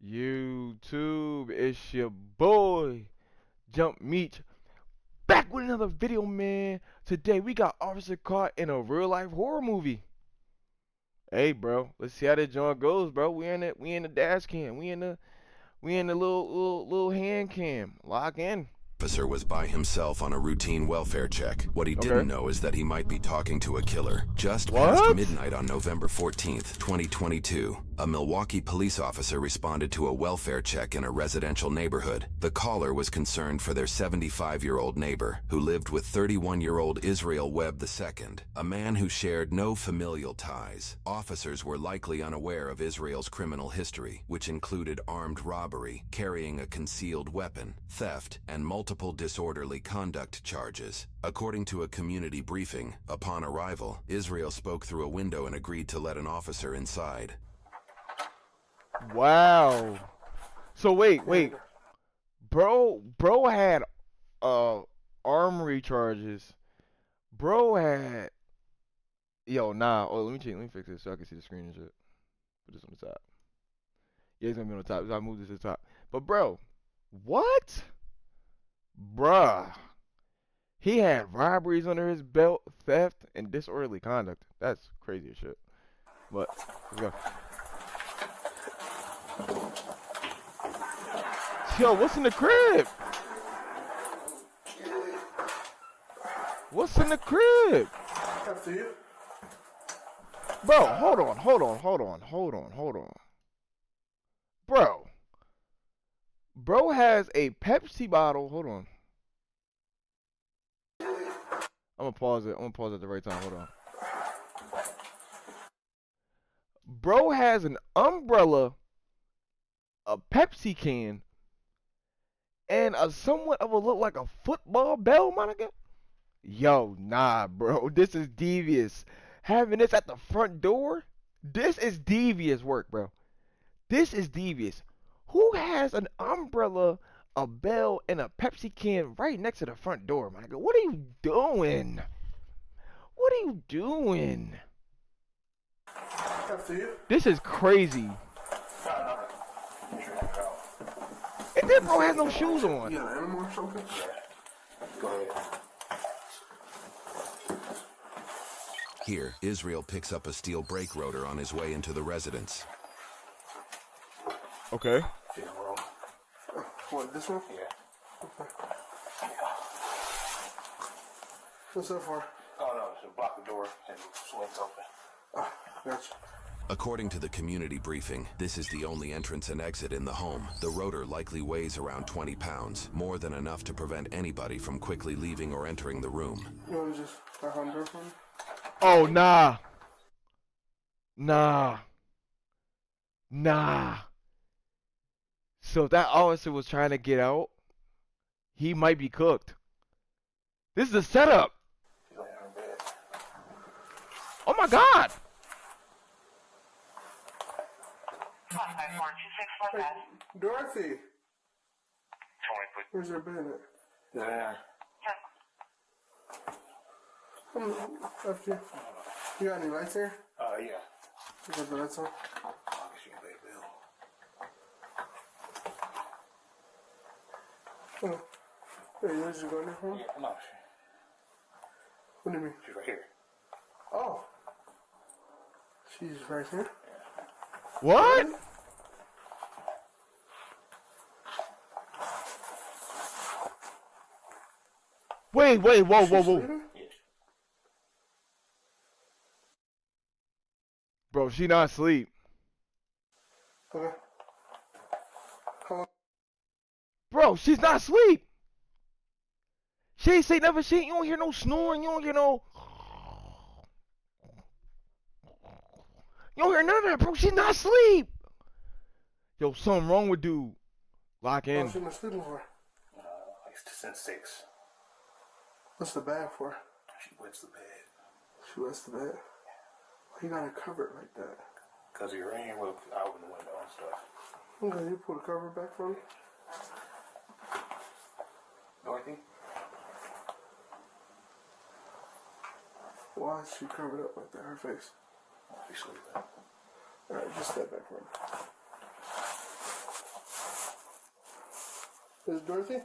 YouTube, it's your boy, Jump Meat, back with another video, man. Today we got Officer caught in a real life horror movie. Hey, bro, let's see how that joint goes, bro. We in the dash cam, we in the little hand cam. Lock in. Officer was by himself on a routine welfare check. What he didn't Okay. know is that he might be talking to a killer. Just past What? midnight on November 14th, 2022, a Milwaukee police officer responded to a welfare check in a residential neighborhood. The caller was concerned for their 75-year-old neighbor, who lived with 31-year-old Israel Webb II, a man who shared no familial ties. Officers were likely unaware of Israel's criminal history, which included armed robbery, carrying a concealed weapon, theft, and multiple disorderly conduct charges. According to a community briefing, upon arrival, Israel spoke through a window and agreed to let an officer inside. Wow. So wait. Bro had armory charges. Bro had let me fix this so I can see the screen and shit. Put this on the top. Yeah, it's gonna be on the top. So I move this to the top. But bro, what? Bruh. He had robberies under his belt, theft, and disorderly conduct. That's crazy as shit. But let's go. Yo, what's in the crib? What's in the crib? After you. Bro, hold on. Bro has a Pepsi bottle. Hold on. I'm gonna pause it. At the right time. Hold on. Bro has an umbrella, a Pepsi can, and a somewhat of a look like a football bell, my nigga. Yo, nah, bro. This is devious. Having this at the front door, this is devious work, bro. This is devious. Who has an umbrella, a bell, and a Pepsi can right next to the front door, my nigga? What are you doing? What are you doing? After you. This is crazy. And then bro has no shoes on. You got an animal or something? Go ahead. Here, Israel picks up a steel brake rotor on his way into the residence. Okay. What, this one? Yeah. Okay. What's that for? Oh no, it's to block the door and swings open. Ah, gotcha. According to the community briefing, this is the only entrance and exit in the home. The rotor likely weighs around 20 pounds, more than enough to prevent anybody from quickly leaving or entering the room. You want to just back on the door for me? Oh, nah. So if that officer was trying to get out, he might be cooked. This is a setup. She's laying on her bed. Oh my God. Hey, Dorothy, 20 foot. where's your bed at? There. After you. You got any lights here? Yeah. You got the lights on? I guess you can pay the bill. Oh. Hey, yours is going there for me? Yeah, no, What do you mean? she's right here. Oh. She's right here? What? Wait, whoa. Sleeping? Yes. Bro, she not asleep. Okay. How long? Bro, she's not asleep. She ain't say nothing. You don't hear no snoring. You don't hear no. You don't hear none of that, bro. She's not asleep. Yo, something wrong with dude. Lock in. How's she been sleeping for? Like since 6. What's the bag for? She wets the bed. She wets the bed. Why you gotta cover it like that? Because of your rain, we'll open the window and stuff. Okay, you pull the cover back for me? Dorothy? Why is she covered up like that? Her face. She's sleeping. Alright, just step back for me. Is it Dorothy?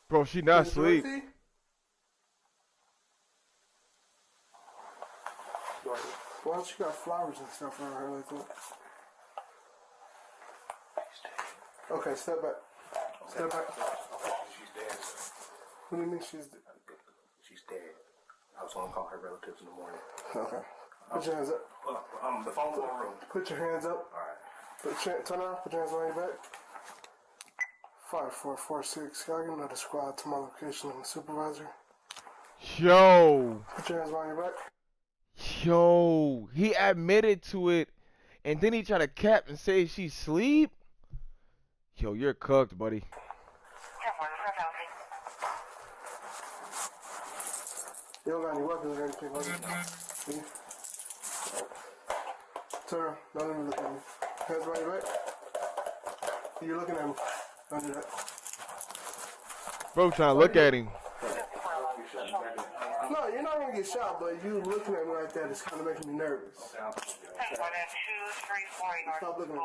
Bro, she not Is it asleep. Dorothy? Dorothy. Why don't you got flowers and stuff around her like that? Okay, step back. Step back. Okay, she's dead. What do you mean she's... She's dead. I was gonna call her relatives in the morning. Okay. Put your hands up. The phone's in the room. Put your hands up. Alright. Turn around. Put your hands behind your back. 5446. Y'all get another squad to my location. I'm the supervisor. Yo. Put your hands behind your back. Yo. He admitted to it, and then he tried to cap and say she's asleep. Yo, you're cooked, buddy. You don't got any weapons or anything, do you? Turn around. Don't even look at me. Hands behind your back. You're looking at me. Don't do that. Bro, trying to look at him. No, you're not gonna get shot, but you looking at me like that is kind of making me nervous. Okay, Stop looking at me.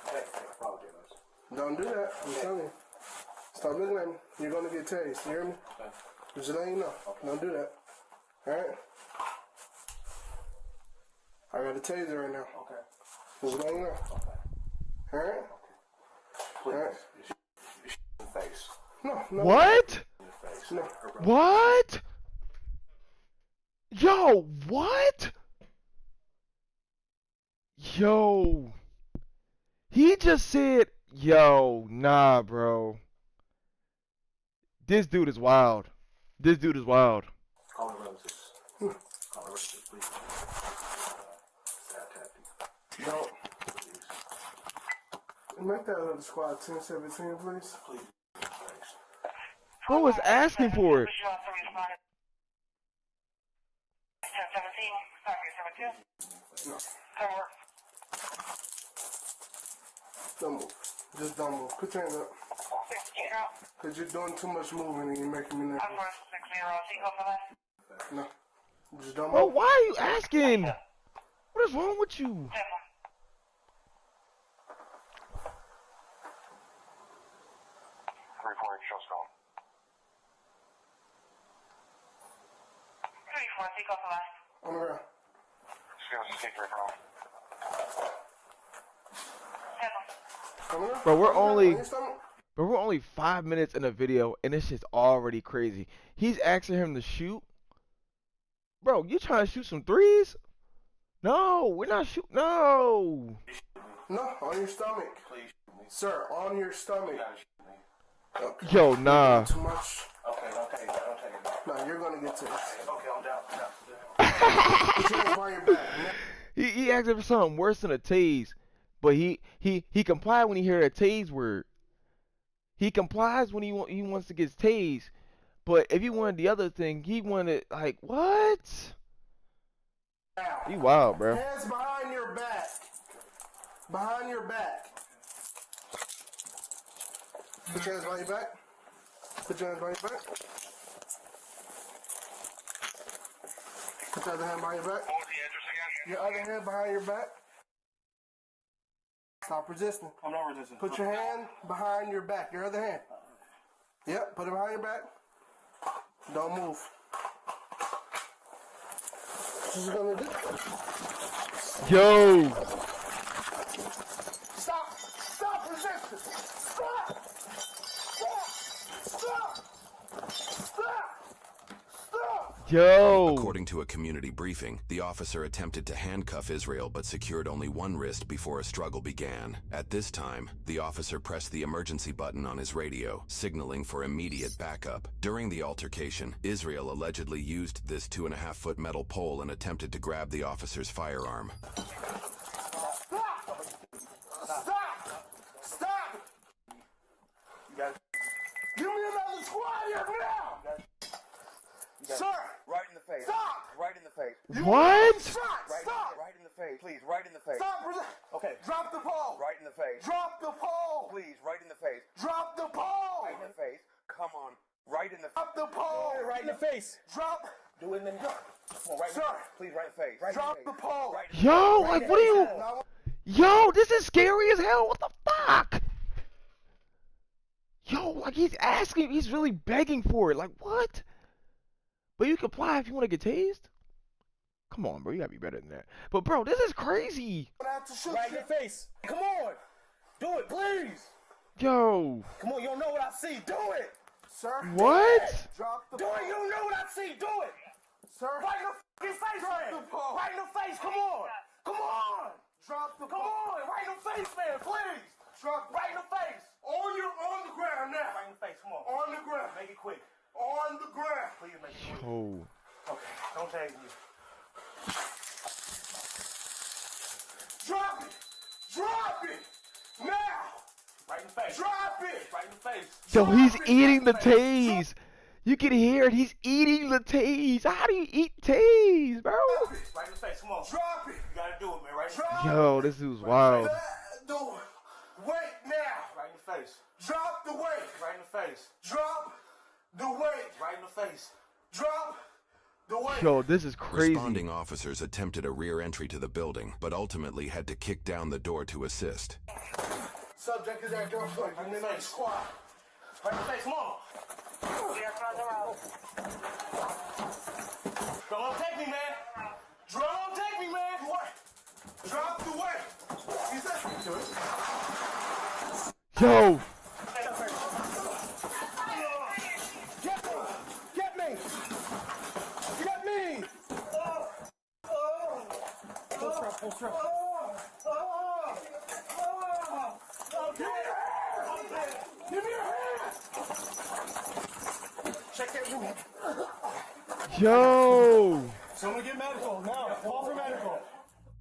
I apologize. Don't do that. I'm telling you. Stop looking at me. You're gonna get tased. You hear me? Okay. Just letting you know. Don't do that. Alright? I got a taser right now. Okay. Just letting you know. Alright? Please. Alright? You in the face. No, no. What? In the face. No. What? Yo, what? Yo. He just said, yo, nah, bro. This dude is wild. This dude is wild. Call the relatives. Call the relatives, please. Sad tactic. Don't. Make that other squad 1017, please. Please. Thanks. Bro was asking for it. No. Don't move. Just don't move. Put your hands up. Because you're doing too much moving and you're making me nervous. No. Just don't Bro, move. why are you asking? What is wrong with you? 3-4, show strong. 3-4, take off the last. On the ground. Take right from. On the ground. Bro, we're On the ground. only- On your stomach. But we're only 5 minutes in the video, and it's just already crazy. He's asking him to shoot. Bro, you trying to shoot some threes? No, we're not shooting. No. No, on your stomach. Please shoot me. Sir, on your stomach. You gotta shoot me. Okay. Yo, nah. Too much. Okay, don't take it. Don't take it. No, you're going to get tased. Okay, I'm down. Put your hands behind your back. He asked for something worse than a tase, but he complied when he heard a tase word. He complies when he wants to get tased, but if he wanted the other thing, he wanted like what? He wild, bro. Hands behind your back. Behind your back. Put your hands behind your back. Put your hands behind your back. Put your other hand behind your back. What was the address again? Your other hand behind your back. Stop resisting. I'm not resisting. Put your hand behind your back. Your other hand. Yep, put it behind your back. Don't move. What you gonna do? Yo, Stop! Stop resisting! Stop! Stop! Stop! Stop! Stop! yo. According to a community briefing, the officer attempted to handcuff Israel but secured only one wrist before a struggle began. At this time, the officer pressed the emergency button on his radio, signaling for immediate backup. During the altercation, Israel allegedly used this 2.5-foot metal pole and attempted to grab the officer's firearm. Stop! Stop! Stop! Give me another squad here now! Sir! Right in the face. Stop! Right in the face. What? Shot! Stop! Right in the face. Please, right in the face. Stop! Okay. Drop the pole! Right in the face. Drop the pole! Please, right in the face. Drop the pole! Right in the face. Come on. Right in the Drop the pole! Right in the face. Drop Do it in the Come on, right in Sir. the Please, right in the face. Right Drop in the the face. pole. Right in the Yo, face. like, Right what are in you? the face. Now, Yo, this is scary as hell. What the fuck? Yo, like he's asking, he's really begging for it. Like what? But you comply if you want to get tased. Come on, bro, you gotta be better than that. But bro, this is crazy. I have to shoot Right in you. your face. Come on. Do it, please. Yo, Come on, you don't know what I see. Do it. Sir. what? Drop the Do it. You don't know what I see. Do it. Sir. Right in the fucking face, Drop man. the pole. Right in the face. Come on. Come on. Drop the Come pole. on. Right in the face, man. Please. Drop Right in the face. on the ground now. Right in the face. Come on. On the ground. Make it quick. On the ground. Please make it quick. Oh, Okay. Don't change me. Drop it. Drop it. Now. Right in the face. Drop it. Right in the face. yo, he's eating the tase. You can hear it. He's eating the tase. How do you eat tase, bro? Drop it. Right in the face. Come on. Drop it. You gotta do it, man. Right in the Drop Yo, this dude's wild. the weight now. Right in the face. Drop the weight. Right in the face. Drop the weight. Right in the face. Drop the weight. Yo, this is crazy. Responding officers attempted a rear entry to the building, but ultimately had to kick down the door to assist. Subject is at gunpoint. And then on the squad. Right in the face. Come on. Don't take me, man. Don't take me, man. What? Drop the weight. He said, do it. Yo, Get me. Get me. Give me your hand. Check that room. yo. Someone get medical. Now. Call for medical.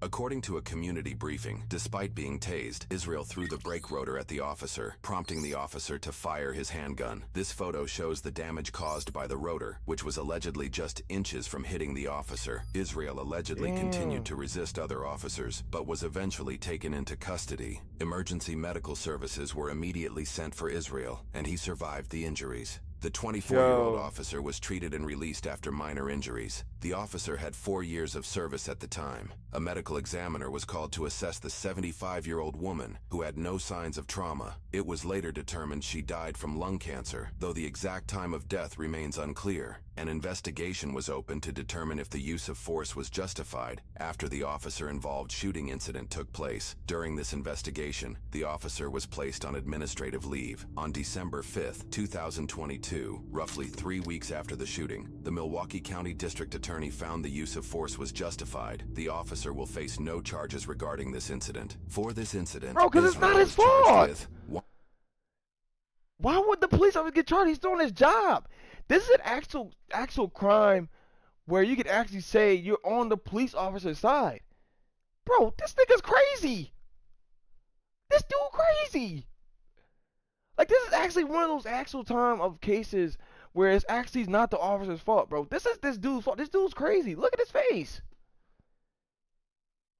According to a community briefing, despite being tased, Israel threw the brake rotor at the officer, prompting the officer to fire his handgun. This photo shows the damage caused by the rotor, which was allegedly just inches from hitting the officer. Israel allegedly continued to resist other officers, but was eventually taken into custody. Emergency medical services were immediately sent for Israel, and he survived the injuries. The 24-year-old Yo. officer was treated and released after minor injuries. The officer had 4 years of service at the time. A medical examiner was called to assess the 75-year-old woman, who had no signs of trauma. It was later determined she died from lung cancer, though the exact time of death remains unclear. An investigation was opened to determine if the use of force was justified after the officer-involved shooting incident took place. During this investigation, the officer was placed on administrative leave. On December 5, 2022, roughly 3 weeks after the shooting, the Milwaukee County District Attorney found the use of force was justified. The officer will face no charges regarding this incident. For this incident, Bro, 'cause it's Israel not his was charged fault. with Why would the police officer get charged? He's doing his job. This is an actual crime where you could actually say you're on the police officer's side. Bro, this nigga's crazy. This dude crazy. Like, this is actually one of those actual time of cases where it's actually not the officer's fault, bro. This is this dude's fault. This dude's crazy. Look at his face.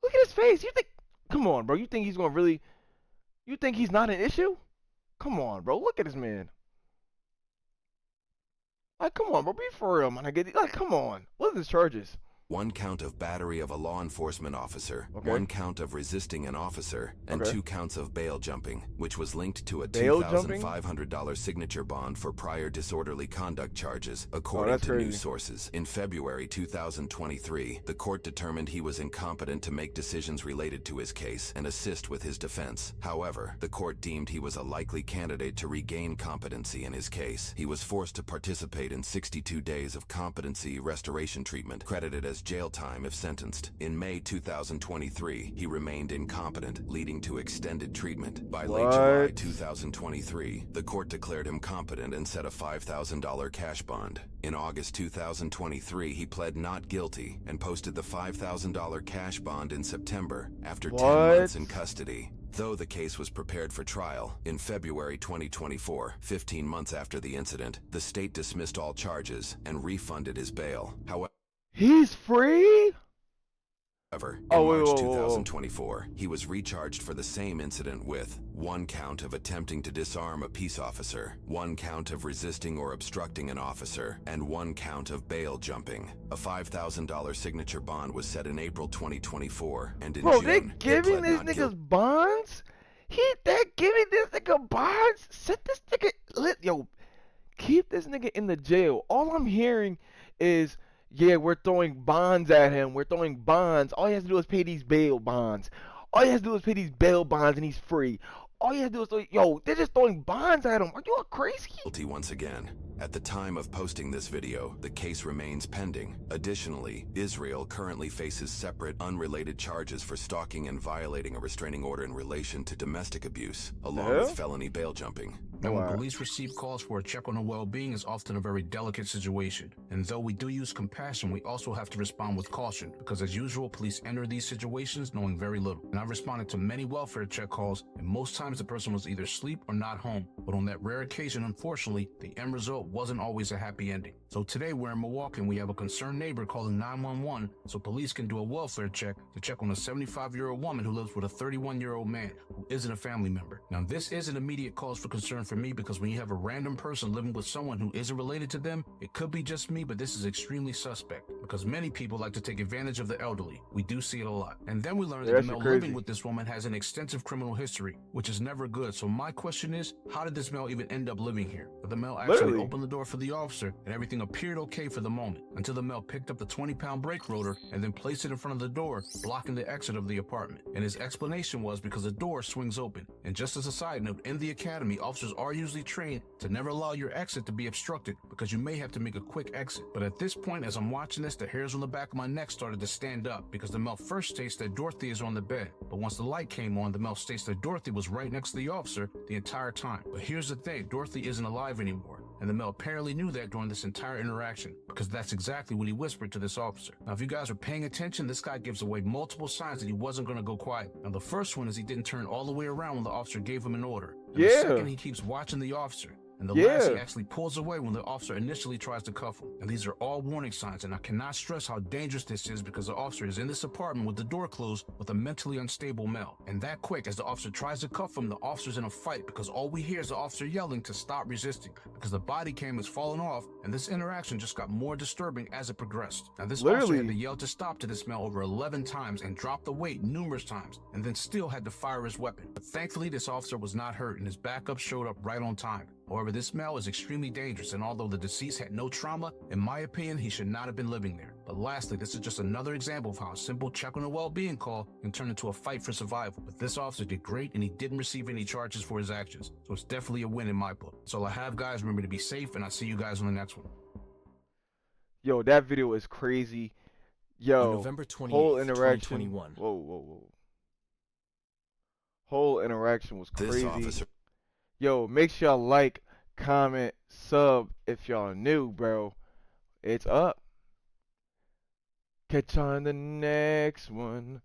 Look at his face. You think, come on, bro. You think he's gonna really, you think he's not an issue? Come on, bro. Look at this man. Like, come on, bro. Be for real, man. Like, come on. What are the charges? 1 count of battery of a law enforcement officer, Okay. 1 count of resisting an officer, and Okay. 2 counts of bail jumping, which was linked to a Bail jumping? $2,500 signature bond for prior disorderly conduct charges, according that's to crazy. news sources. In February 2023, the court determined he was incompetent to make decisions related to his case and assist with his defense. However, the court deemed he was a likely candidate to regain competency in his case. He was forced to participate in 62 days of competency restoration treatment, credited as jail time if sentenced. In May 2023, he remained incompetent, leading to extended treatment. By late July What? 2023, the court declared him competent and set a $5,000 cash bond. In August 2023, he pled not guilty and posted the $5,000 cash bond in September after 10 months in custody. Though the case was prepared for trial, in February 2024, 15 months after the incident, the state dismissed all charges and refunded his bail. However, He's free? However, Oh, in wait, March whoa, whoa, whoa. 2024, he was recharged for the same incident with 1 count of attempting to disarm a peace officer, 1 count of resisting or obstructing an officer, and 1 count of bail jumping. A $5,000 signature bond was set in April 2024, and in Bro, June, they he giving pled these not niggas guilty. bonds? They're giving this nigga bonds? Set this nigga, yo, keep this nigga in the jail. All I'm hearing is, yeah, we're throwing bonds at him. We're throwing bonds. All he has to do is pay these bail bonds. All he has to do is pay these bail bonds and he's free. All you have to do is, yo, they're just throwing bonds at him. Are you crazy? Guilty once again. At the time of posting this video, the case remains pending. Additionally, Israel currently faces separate, unrelated charges for stalking and violating a restraining order in relation to domestic abuse, along with felony bail jumping. Now, when Wow. police receive calls for a check on the well-being, is often a very delicate situation. And though we do use compassion, we also have to respond with caution, because as usual, police enter these situations knowing very little. And I've responded to many welfare check calls, and most times the person was either asleep or not home. But on that rare occasion, unfortunately, the end result wasn't always a happy ending. So today we're in Milwaukee and we have a concerned neighbor calling 911 so police can do a welfare check to check on a 75-year-old woman who lives with a 31-year-old man who isn't a family member. Now, this is an immediate cause for concern for me, because when you have a random person living with someone who isn't related to them, it could be just me, but this is extremely suspect because many people like to take advantage of the elderly. We do see it a lot. And then we learn that the That's male crazy. living with this woman has an extensive criminal history, which is never good. So my question is, how did this male even end up living here? But the male actually Literally. opened the door for the officer and everything appeared okay for the moment, until the male picked up the 20-pound brake rotor and then placed it in front of the door, blocking the exit of the apartment. And his explanation was because the door swings open. And just as a side note, in the academy, officers are usually trained to never allow your exit to be obstructed because you may have to make a quick exit. But at this point, as I'm watching this, the hairs on the back of my neck started to stand up because the male first states that Dorothy is on the bed. But once the light came on, the male states that Dorothy was right next to the officer the entire time. But here's the thing, Dorothy isn't alive anymore. And the male apparently knew that during this entire interaction, because that's exactly what he whispered to this officer. Now, if you guys are paying attention, this guy gives away multiple signs that he wasn't going to go quiet. Now, the first one is he didn't turn all the way around when the officer gave him an order. And Yeah. the second, he keeps watching the officer. And the last, he actually pulls away when the officer initially tries to cuff him. And these are all warning signs, and I cannot stress how dangerous this is because the officer is in this apartment with the door closed with a mentally unstable male. And that quick, as the officer tries to cuff him, the officer's in a fight because all we hear is the officer yelling to stop resisting because the body cam is falling off, and this interaction just got more disturbing as it progressed. Now, this officer had to yell to stop to this male over 11 times and drop the weight numerous times, and then still had to fire his weapon. But thankfully, this officer was not hurt, and his backup showed up right on time. However, this male is extremely dangerous, and although the deceased had no trauma, in my opinion, he should not have been living there. But lastly, this is just another example of how a simple check on a well-being call can turn into a fight for survival. But this officer did great, and he didn't receive any charges for his actions. So it's definitely a win in my book. That's all I have, guys. Remember to be safe, and I'll see you guys on the next one. Yo, that video is crazy. Yo, On November 28th, whole interaction. 2021. Whoa. Whole interaction was This crazy. officer Yo, make sure y'all like, comment, sub if y'all new, bro. It's up. Catch y'all in the next one.